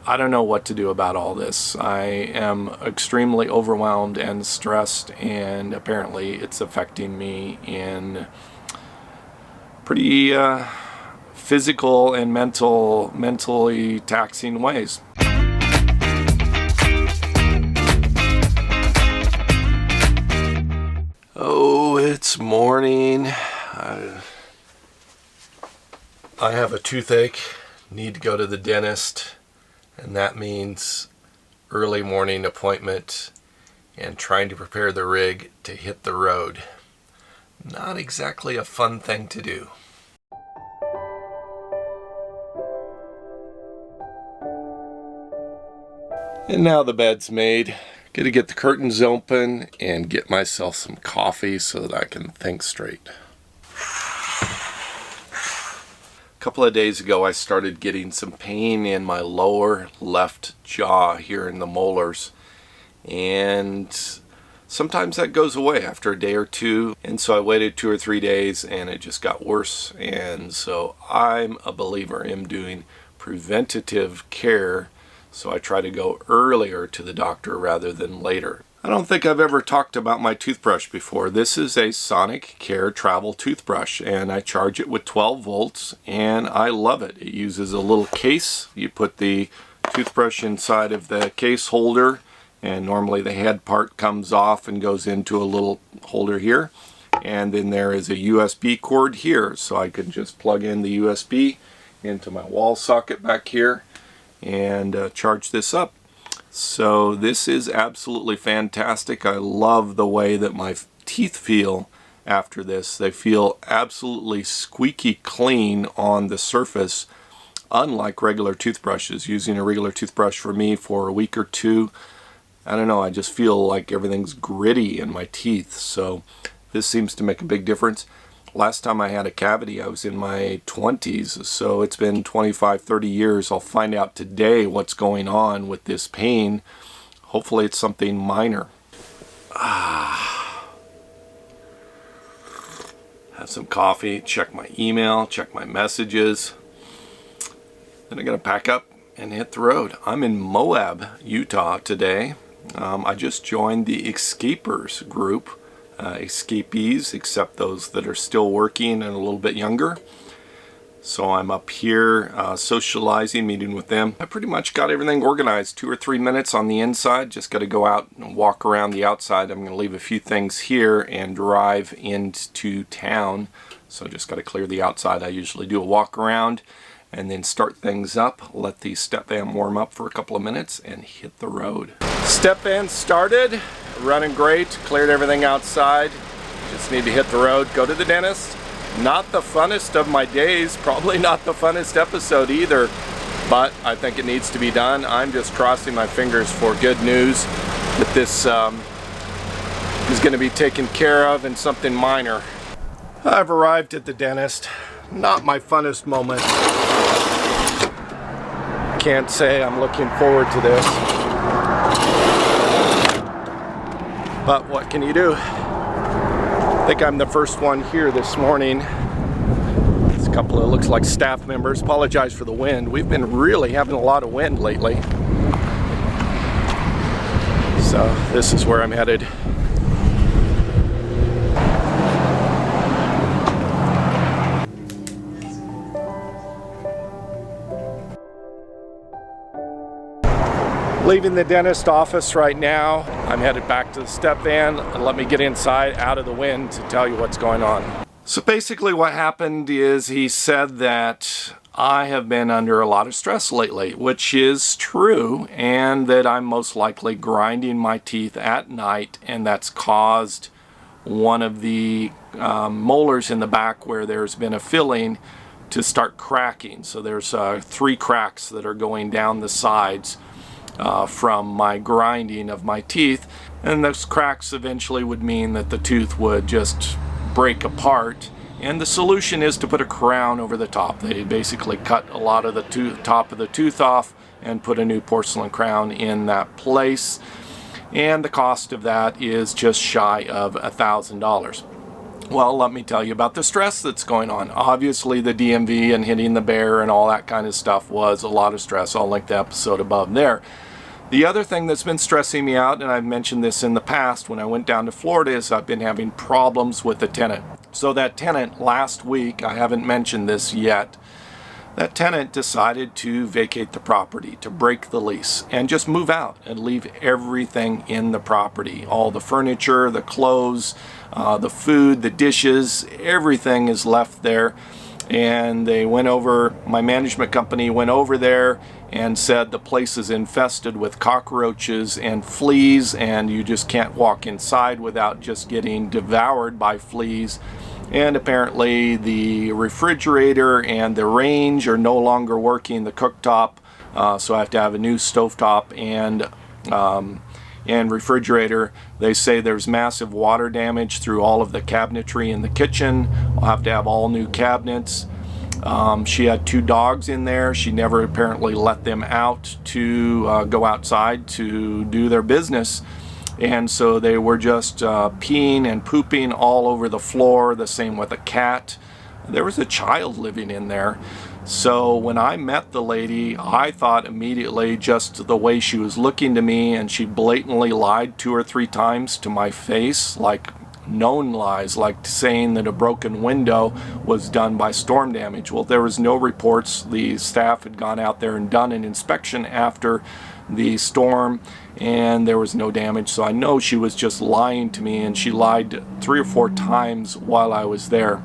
I don't know what to do about all this. I am extremely overwhelmed and stressed, and apparently it's affecting me in pretty physical and mentally taxing ways. Oh, it's morning. I have a toothache, need to go to the dentist. And that means early morning appointment and trying to prepare the rig to hit the road. Not exactly a fun thing to do. And now the bed's made. Gotta get the curtains open and get myself some coffee so that I can think straight. A couple of days ago I started getting some pain in my lower left jaw here in the molars, and sometimes that goes away after a day or two, and so I waited 2 or 3 days and it just got worse. And so I'm a believer in doing preventative care, so I try to go earlier to the doctor rather than later. I don't think I've ever talked about my toothbrush before. This is a Sonicare travel toothbrush, and I charge it with 12 volts, and I love it. It uses a little case. You put the toothbrush inside of the case holder, and normally the head part comes off and goes into a little holder here. And then there is a USB cord here, so I can just plug in the USB into my wall socket back here and charge this up. So this is absolutely fantastic. I love the way that my teeth feel after this. They feel absolutely squeaky clean on the surface, unlike regular toothbrushes. Using a regular toothbrush for me for a week or two, I don't know, I just feel like everything's gritty in my teeth. So this seems to make a big difference. Last time I had a cavity, I was in my 20s, so it's been 25, 30 years. I'll find out today what's going on with this pain. Hopefully it's something minor. Have some coffee, check my email, check my messages. Then I gotta pack up and hit the road. I'm in Moab, Utah today. I just joined the Escapers group. Escapees, except those that are still working and a little bit younger. So I'm up here socializing, meeting with them. I pretty much got everything organized. 2 or 3 minutes on the inside. Just got to go out and walk around the outside. I'm going to leave a few things here and drive into town. So just got to clear the outside. I usually do a walk around and then start things up. Let the step van warm up for a couple of minutes and hit the road. Step van started. Running great, cleared everything outside. Just need to hit the road, go to the dentist. Not the funnest of my days, probably not the funnest episode either, but I think it needs to be done. I'm just crossing my fingers for good news that this is going to be taken care of and something minor. I've arrived at the dentist. Not my funnest moment. Can't say I'm looking forward to this. But what can you do? I think I'm the first one here this morning. There's a couple of, looks like, staff members. Apologize for the wind. We've been really having a lot of wind lately. So this is where I'm headed. Leaving the dentist office right now. I'm headed back to the step van, and let me get inside out of the wind to tell you what's going on. So basically what happened is he said that I have been under a lot of stress lately, which is true, and that I'm most likely grinding my teeth at night, and that's caused one of the molars in the back where there's been a filling to start cracking. So there's 3 cracks that are going down the sides from my grinding of my teeth, and those cracks eventually would mean that the tooth would just break apart, and the solution is to put a crown over the top. They basically cut a lot of the top of the tooth off and put a new porcelain crown in that place, and the cost of that is just shy of $1,000. Well, let me tell you about the stress that's going on. Obviously, the DMV and hitting the bear and all that kind of stuff was a lot of stress. I'll link the episode above there. The other thing that's been stressing me out, and I've mentioned this in the past when I went down to Florida, is I've been having problems with the tenant. So that tenant last week, I haven't mentioned this yet, that tenant decided to vacate the property, to break the lease, and just move out and leave everything in the property. All the furniture, the clothes, the food, the dishes, everything is left there. And they went over, my management company went over there and said the place is infested with cockroaches and fleas, and you just can't walk inside without just getting devoured by fleas. And apparently the refrigerator and the range are no longer working, the cooktop, so I have to have a new stovetop and refrigerator. They say there's massive water damage through all of the cabinetry in the kitchen. I'll have to have all new cabinets. She had 2 dogs in there. She never apparently let them out to go outside to do their business. And so they were just peeing and pooping all over the floor. The same with a cat. There was a child living in there. So when I met the lady, I thought immediately just the way she was looking to me, and she blatantly lied 2 or 3 times to my face, like known lies, like saying that a broken window was done by storm damage. Well, there was no reports. The staff had gone out there and done an inspection after the storm, and there was no damage. So I know she was just lying to me, and she lied 3 or 4 times while I was there.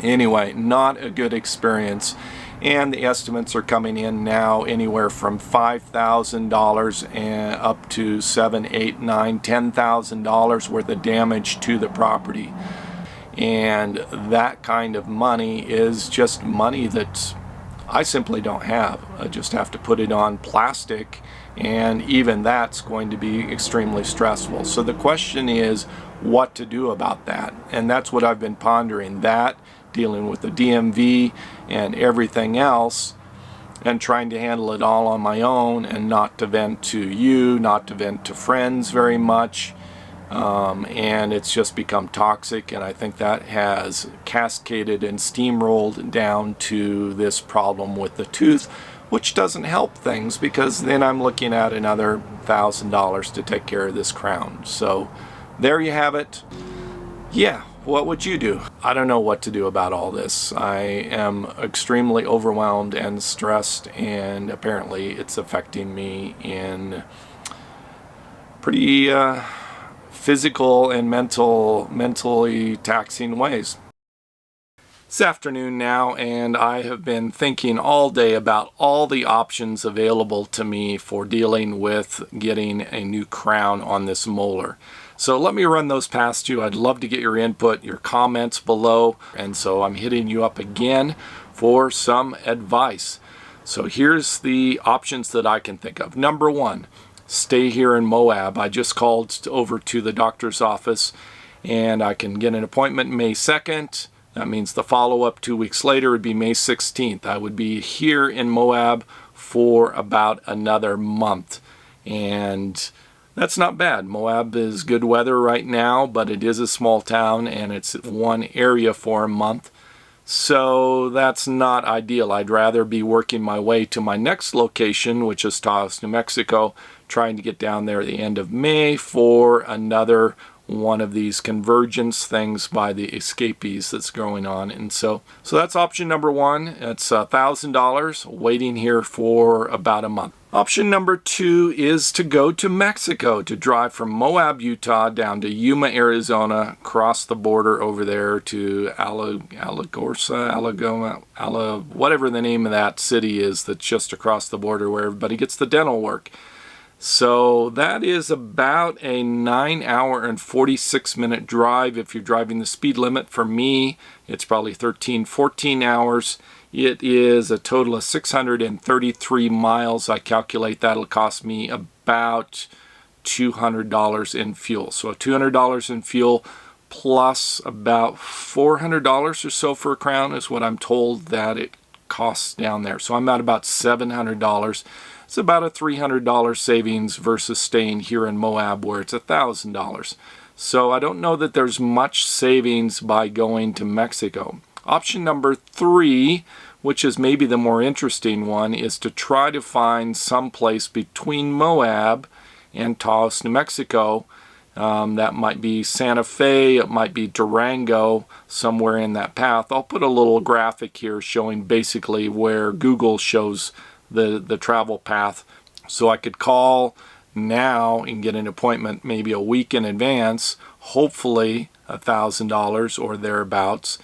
Anyway, not a good experience. And the estimates are coming in now anywhere from $5,000 and up to $7,000, $8,000, $9,000, $10,000 worth of damage to the property. And that kind of money is just money that I simply don't have. I just have to put it on plastic, and even that's going to be extremely stressful. So the question is what to do about that. And that's what I've been pondering, that, dealing with the DMV and everything else, and trying to handle it all on my own and not to vent to you, not to vent to friends very much. And it's just become toxic, and I think that has cascaded and steamrolled down to this problem with the tooth, which doesn't help things, because then I'm looking at another $1,000 to take care of this crown. So there you have it. Yeah, what would you do? I don't know what to do about all this. I am extremely overwhelmed and stressed, and apparently it's affecting me in pretty physical and mentally taxing ways. It's afternoon now, and I have been thinking all day about all the options available to me for dealing with getting a new crown on this molar. So let me run those past you. I'd love to get your input, your comments below, and so I'm hitting you up again for some advice. So here's the options that I can think of. Number 1, stay here in Moab. I just called over to the doctor's office, and I can get an appointment May 2nd. That means the follow-up 2 weeks later would be May 16th. I would be here in Moab for about another month, and that's not bad. Moab is good weather right now, but it is a small town, and it's one area for a month. So that's not ideal. I'd rather be working my way to my next location, which is Toothache, New Mexico, trying to get down there at the end of May for another one of these convergence things by the escapees that's going on. And so that's option number 1. It's $1,000 waiting here for about a month. Option number 2 is to go to Mexico, to drive from Moab, Utah down to Yuma, Arizona, cross the border over there to Alagoma, whatever the name of that city is that's just across the border where everybody gets the dental work. So that is about a 9-hour and 46-minute drive. If you're driving the speed limit, for me, it's probably 13, 14 hours. It is a total of 633 miles. I calculate that'll cost me about $200 in fuel. So $200 in fuel plus about $400 or so for a crown is what I'm told that it costs down there. So I'm at about $700. It's about a $300 savings versus staying here in Moab where it's $1,000. So I don't know that there's much savings by going to Mexico. Option number 3, which is maybe the more interesting one, is to try to find some place between Moab and Taos, New Mexico. That might be Santa Fe, it might be Durango, somewhere in that path. I'll put a little graphic here showing basically where Google shows the travel path. So I could call now and get an appointment maybe a week in advance, hopefully $1,000 or thereabouts.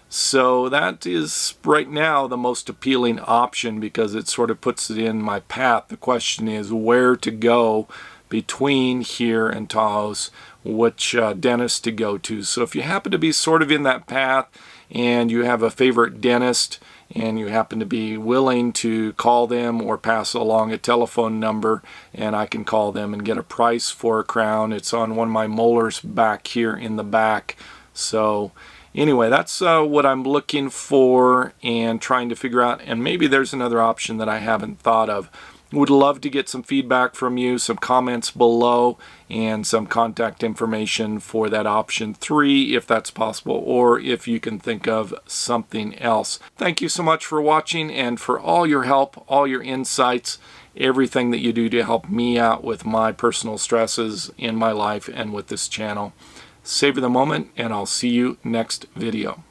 So that is right now the most appealing option because it sort of puts it in my path. The question is where to go between here and Taos, which dentist to go to. So if you happen to be sort of in that path and you have a favorite dentist and you happen to be willing to call them or pass along a telephone number, and I can call them and get a price for a crown. It's on one of my molars back here in the back. So anyway, that's what I'm looking for and trying to figure out, and maybe there's another option that I haven't thought of. Would love to get some feedback from you, some comments below, and some contact information for that option 3 if that's possible, or if you can think of something else. Thank you so much for watching and for all your help, all your insights, everything that you do to help me out with my personal stresses in my life and with this channel. Savor the moment, and I'll see you next video.